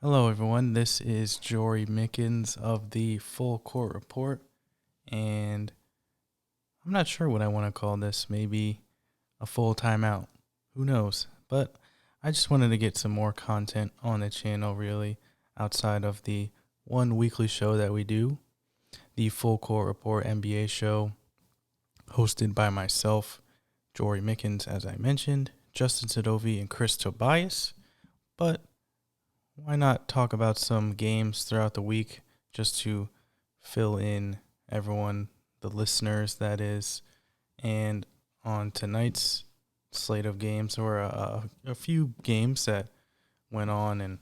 Hello, everyone. This is Jorie of the Full Court Report, and I'm not sure what I want to call this. Maybe a full timeout. Who knows? But I just wanted to get some more content on the channel, really, outside of the one weekly show that we do, the Full Court Report NBA show, hosted by myself, Jorie Mickens, as I mentioned, Justin Sadovi, and Chris Tobias. But why not talk about some games throughout the week just to fill in everyone, the listeners, that is. And on tonight's slate of games, there were a few games that went on and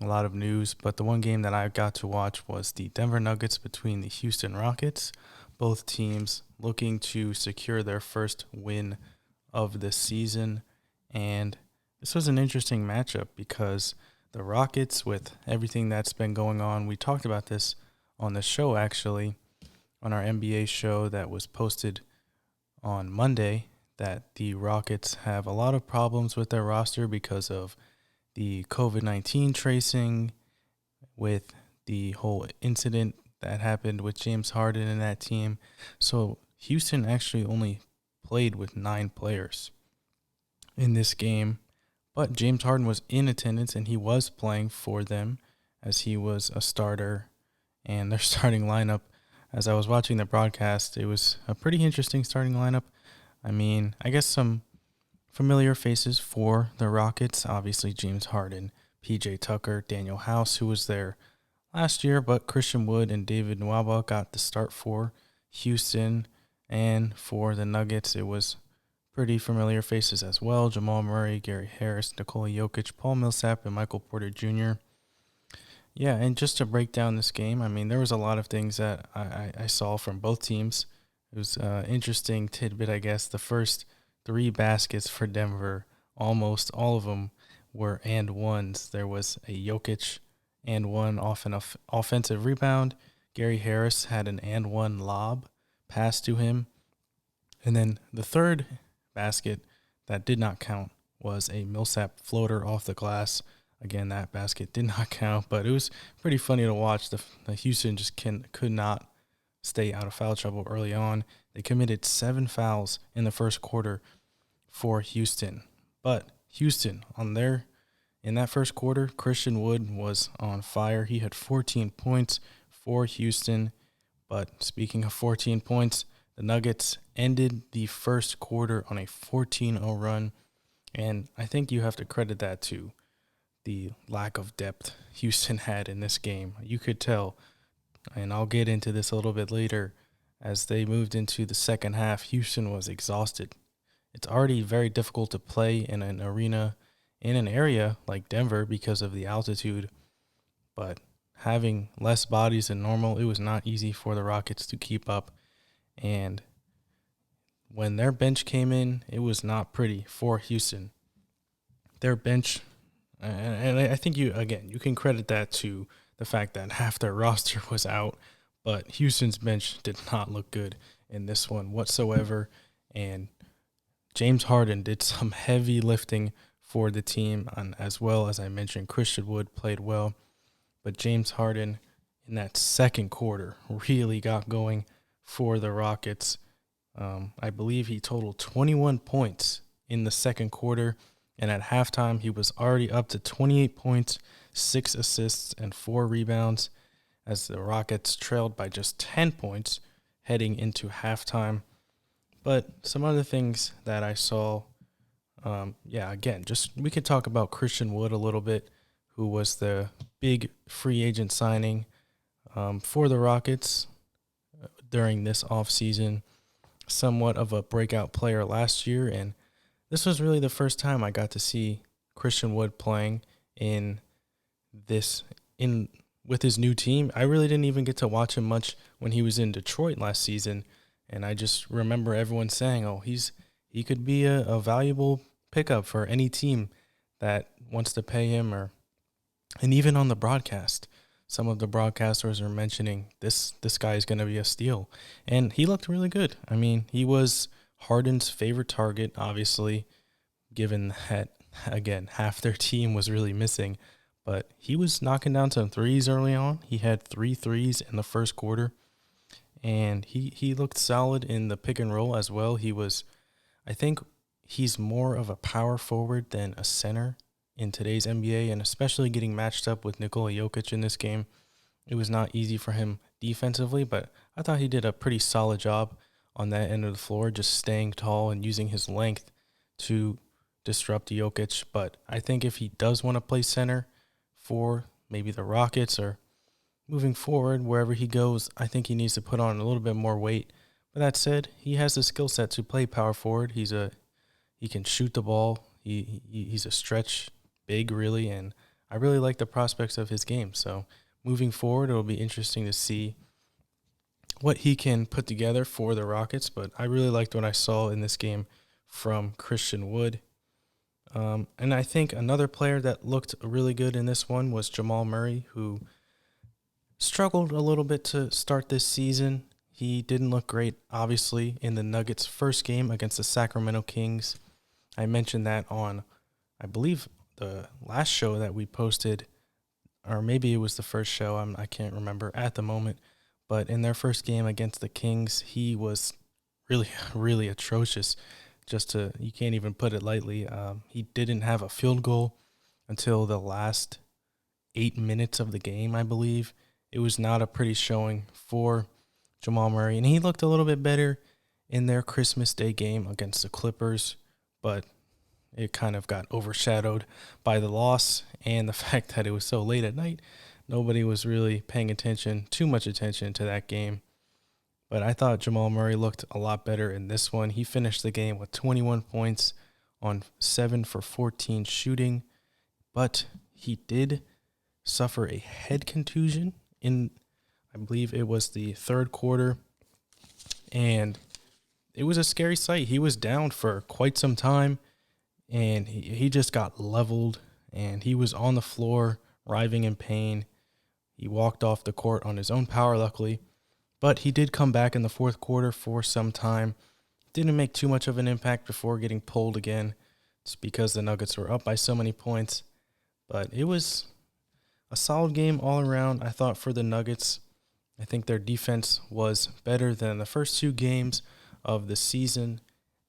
a lot of news. But the one game that I got to watch was the Denver Nuggets between the Houston Rockets. Both teams looking to secure their first win of the season. And this was an interesting matchup because the Rockets, with everything that's been going on, we talked about this on the show, actually, on our NBA show that was posted on Monday, that the Rockets have a lot of problems with their roster because of the COVID-19 tracing, with the whole incident that happened with James Harden and that team. So Houston actually only played with 9 players in this game. But James Harden was in attendance, and he was playing for them as he was a starter. And their starting lineup, as I was watching the broadcast, it was a pretty interesting starting lineup. I mean, I guess some familiar faces for the Rockets. Obviously, James Harden, PJ Tucker, Daniel House, who was there last year. But Christian Wood and David Nwaba got the start for Houston. And for the Nuggets, it was pretty familiar faces as well: Jamal Murray, Gary Harris, Nikola Jokic, Paul Millsap, and Michael Porter Jr. Yeah, and just to break down this game, I mean, there was a lot of things that I saw from both teams. It was an interesting tidbit, I guess. The first 3 baskets for Denver, almost all of them were and ones. There was a Jokic and one off an offensive rebound. Gary Harris had an and one lob pass to him. And then the third basket that did not count was a Millsap floater off the glass. Again, that basket did not count, but it was pretty funny to watch. The Houston just could not stay out of foul trouble early on. They committed 7 fouls in the first quarter for Houston. But Houston, in that first quarter, Christian Wood was on fire. He had 14 points for Houston. But speaking of 14 points, the Nuggets ended the first quarter on a 14-0 run, and I think you have to credit that to the lack of depth Houston had in this game. You could tell, and I'll get into this a little bit later, as they moved into the second half, Houston was exhausted. It's already very difficult to play in an arena, in an area like Denver because of the altitude, but having less bodies than normal, it was not easy for the Rockets to keep up. And when their bench came in, it was not pretty for Houston. Their bench, and I think you can credit that to the fact that half their roster was out, but Houston's bench did not look good in this one whatsoever. And James Harden did some heavy lifting for the team, and as well as I mentioned, Christian Wood played well. But James Harden in that second quarter really got going for the Rockets. I believe he totaled 21 points in the second quarter, and at halftime he was already up to 28 points, 6 assists, and 4 rebounds, as the Rockets trailed by just 10 points heading into halftime. But some other things that I saw, we could talk about Christian Wood a little bit, who was the big free agent signing for the Rockets during this offseason. Somewhat of a breakout player last year, and this was really the first time I got to see Christian Wood playing with his new team. I really didn't even get to watch him much when he was in Detroit last season, and I just remember everyone saying, "Oh, he could be a valuable pickup for any team that wants to pay him." And even on the broadcast, some of the broadcasters are mentioning this guy is going to be a steal. And he looked really good. I mean, he was Harden's favorite target, obviously, given that, again, half their team was really missing. but he was knocking down some threes early on. He had 3 threes in the first quarter, and he looked solid in the pick and roll as well. I think he's more of a power forward than a center in today's NBA, and especially getting matched up with Nikola Jokic in this game. It was not easy for him defensively, but I thought he did a pretty solid job on that end of the floor, just staying tall and using his length to disrupt Jokic. But I think if he does want to play center for maybe the Rockets or moving forward, wherever he goes, I think he needs to put on a little bit more weight. But that said, he has the skill set to play power forward. He can shoot the ball. He's a stretch big, really, and I really like the prospects of his game. So moving forward, it'll be interesting to see what he can put together for the Rockets. But I really liked what I saw in this game from Christian Wood. And I think another player that looked really good in this one was Jamal Murray, who struggled a little bit to start this season. He didn't look great, obviously, in the Nuggets' first game against the Sacramento Kings. I mentioned that on, I believe, the last show that we posted, or maybe it was the first show, I can't remember at the moment. But in their first game against the Kings, he was really, really atrocious. You can't even put it lightly. He didn't have a field goal until the last 8 minutes of the game, I believe. It was not a pretty showing for Jamal Murray, and he looked a little bit better in their Christmas Day game against the Clippers, but it kind of got overshadowed by the loss and the fact that it was so late at night. Nobody was really paying too much attention to that game. But I thought Jamal Murray looked a lot better in this one. He finished the game with 21 points on 7 for 14 shooting, but he did suffer a head contusion in, I believe it was the third quarter, and it was a scary sight. He was down for quite some time, and he just got leveled, and he was on the floor, writhing in pain. He walked off the court on his own power, luckily, but he did come back in the fourth quarter for some time. Didn't make too much of an impact before getting pulled again. It's because the Nuggets were up by so many points, but it was a solid game all around, I thought, for the Nuggets. I think their defense was better than the first 2 games of the season.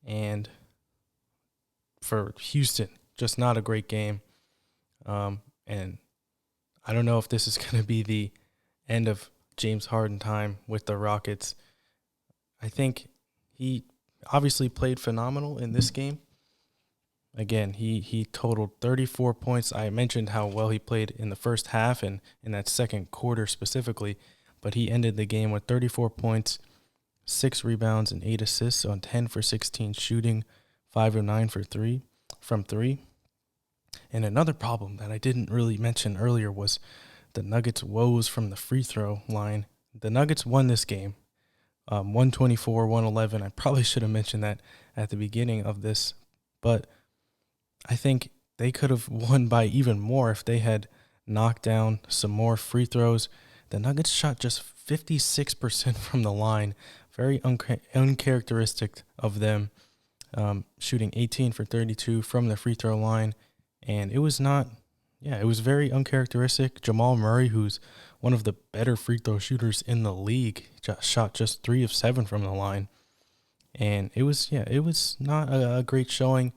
And for Houston, just not a great game. And I don't know if this is going to be the end of James Harden time with the Rockets. I think he obviously played phenomenal in this game. Again, he totaled 34 points. I mentioned how well he played in the first half and in that second quarter specifically, but he ended the game with 34 points, 6 rebounds, and 8 assists on 10 for 16 shooting, 5 of 9 from 3. And another problem that I didn't really mention earlier was the Nuggets' woes from the free throw line. The Nuggets won this game, 124-111. I probably should have mentioned that at the beginning of this, but I think they could have won by even more if they had knocked down some more free throws. The Nuggets shot just 56% from the line, very uncharacteristic of them, shooting 18 for 32 from the free throw line. And it was it was very uncharacteristic. Jamal Murray, who's one of the better free throw shooters in the league, shot just 3 of 7 from the line. And it was not a great showing,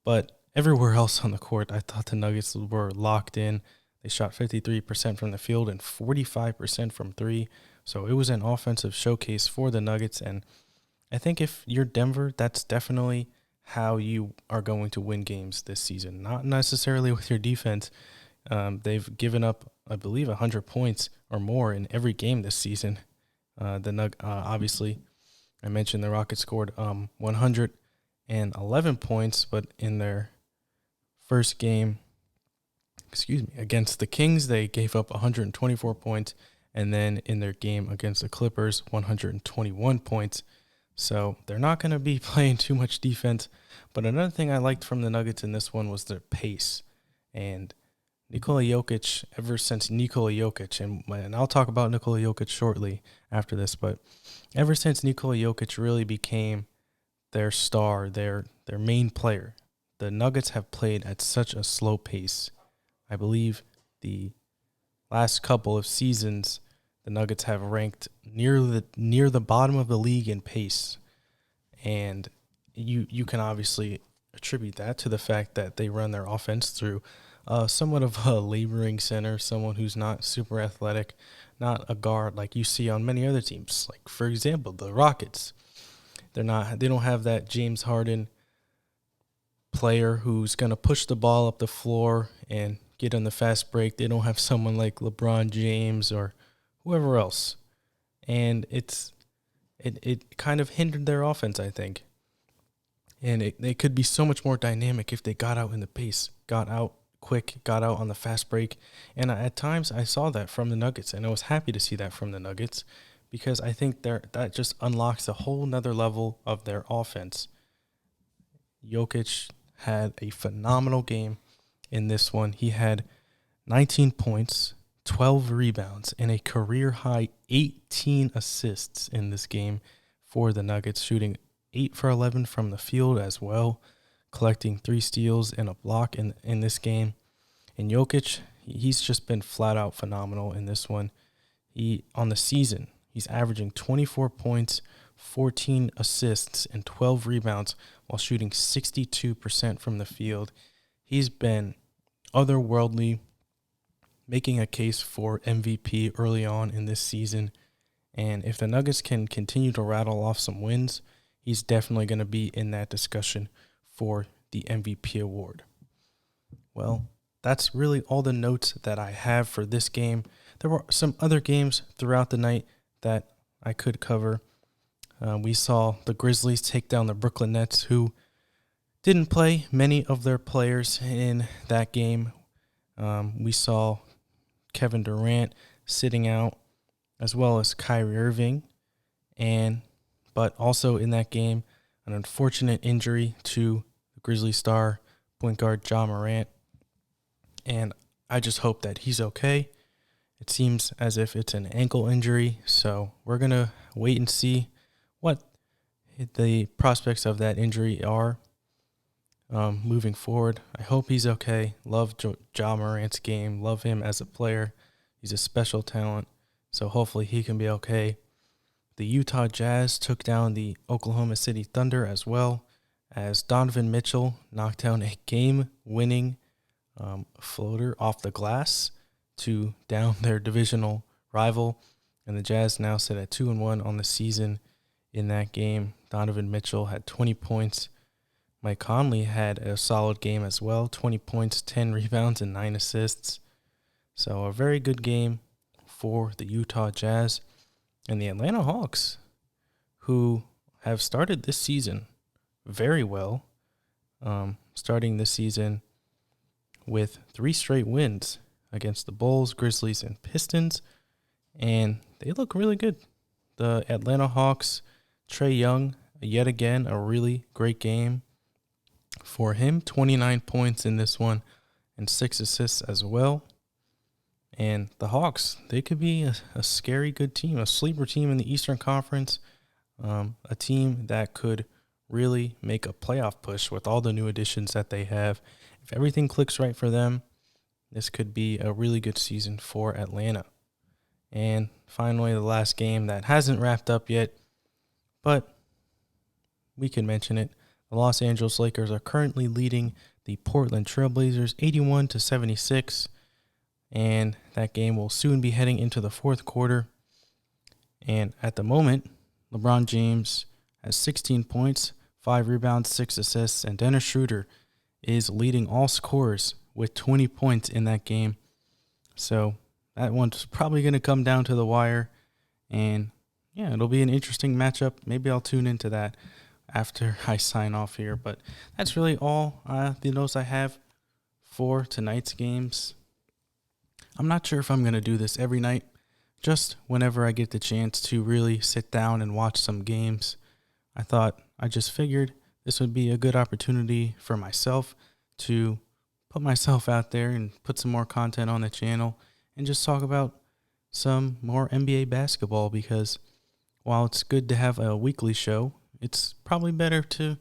but everywhere else on the court, I thought the Nuggets were locked in. They shot 53% from the field and 45% from 3. So it was an offensive showcase for the Nuggets. And I think if you're Denver, that's definitely how you are going to win games this season. Not necessarily with your defense. They've given up, I believe, 100 points or more in every game this season. Obviously, I mentioned the Rockets scored 111 points, but in their first game, against the Kings, they gave up 124 points, and then in their game against the Clippers, 121 points. So they're not going to be playing too much defense. But another thing I liked from the Nuggets in this one was their pace. And Nikola Jokic, ever since Nikola Jokic, and I'll talk about Nikola Jokic shortly after this, but ever since Nikola Jokic really became their star, their main player, the Nuggets have played at such a slow pace. I believe the last couple of seasons, the Nuggets have ranked near the bottom of the league in pace, and you can obviously attribute that to the fact that they run their offense through somewhat of a laboring center, someone who's not super athletic, not a guard like you see on many other teams. Like, for example, the Rockets. They don't have that James Harden player who's going to push the ball up the floor and get on the fast break. They don't have someone like LeBron James or whoever else. And it kind of hindered their offense, I think. And it could be so much more dynamic if they got out in the pace, got out quick, got out on the fast break. And at times I saw that from the Nuggets, and I was happy to see that from the Nuggets because I think that just unlocks a whole nother level of their offense. Jokic had a phenomenal game in this one. He had 19 points, 12 rebounds, and a career-high 18 assists in this game for the Nuggets, shooting 8 for 11 from the field as well, collecting 3 steals and a block in this game. And Jokic, he's just been flat-out phenomenal in this one. On the season, he's averaging 24 points, 14 assists, and 12 rebounds while shooting 62% from the field. He's been otherworldly, making a case for MVP early on in this season. And if the Nuggets can continue to rattle off some wins, he's definitely going to be in that discussion for the MVP award. Well, that's really all the notes that I have for this game. There were some other games throughout the night that I could cover. We saw the Grizzlies take down the Brooklyn Nets, who didn't play many of their players in that game. We saw Kevin Durant sitting out, as well as Kyrie Irving, but also in that game, an unfortunate injury to the Grizzly star point guard Ja Morant. And I just hope that he's okay. It seems as if it's an ankle injury, so we're going to wait and see what the prospects of that injury are moving forward. I hope he's okay. Love Ja Morant's game. Love him as a player. He's a special talent, so hopefully he can be okay. The Utah Jazz took down the Oklahoma City Thunder as well, as Donovan Mitchell knocked down a game-winning floater off the glass to down their divisional rival, and the Jazz now sit at 2-1 on the season. In that game, Donovan Mitchell had 20 points. Mike Conley had a solid game as well, 20 points, 10 rebounds, and 9 assists. So a very good game for the Utah Jazz. And the Atlanta Hawks, who have started this season very well, starting this season with 3 straight wins against the Bulls, Grizzlies, and Pistons, and they look really good. The Atlanta Hawks, Trae Young, yet again, a really great game for him, 29 points in this one and 6 assists as well. And the Hawks, they could be a scary good team, a sleeper team in the Eastern Conference, a team that could really make a playoff push with all the new additions that they have. If everything clicks right for them, this could be a really good season for Atlanta. And finally, the last game that hasn't wrapped up yet, but we can mention it. The Los Angeles Lakers are currently leading the Portland Trailblazers 81-76. And that game will soon be heading into the fourth quarter. And at the moment, LeBron James has 16 points, 5 rebounds, 6 assists, and Dennis Schroeder is leading all scorers with 20 points in that game. So that one's probably going to come down to the wire. And yeah, it'll be an interesting matchup. Maybe I'll tune into that after I sign off here. But that's really all the notes I have for tonight's games. I'm not sure if I'm going to do this every night, just whenever I get the chance to really sit down and watch some games. I just figured this would be a good opportunity for myself to put myself out there and put some more content on the channel and just talk about some more NBA basketball, because while it's good to have a weekly show, it's probably better to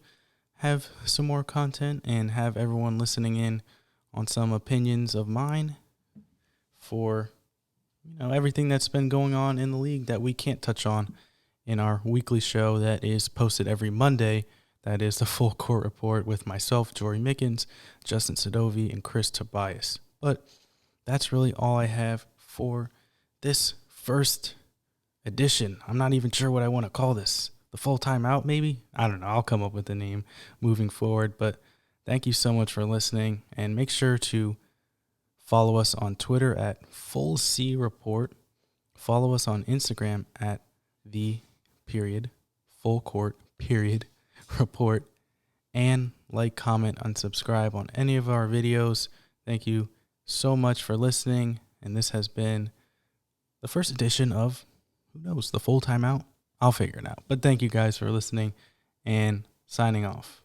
have some more content and have everyone listening in on some opinions of mine. for everything that's been going on in the league that we can't touch on in our weekly show that is posted every Monday. That is the Full Court Report with myself, Jorie Mickens, Justin Sadovi, and Chris Tobias. But that's really all I have for this first edition. I'm not even sure what I want to call this. The full timeout, maybe? I don't know. I'll come up with a name moving forward. But thank you so much for listening. And make sure to follow us on Twitter at Full C Report. Follow us on Instagram at Full Court Report. And like, comment, and subscribe on any of our videos. Thank you so much for listening. And this has been the first edition of, who knows, the full timeout. I'll figure it out. But thank you guys for listening and signing off.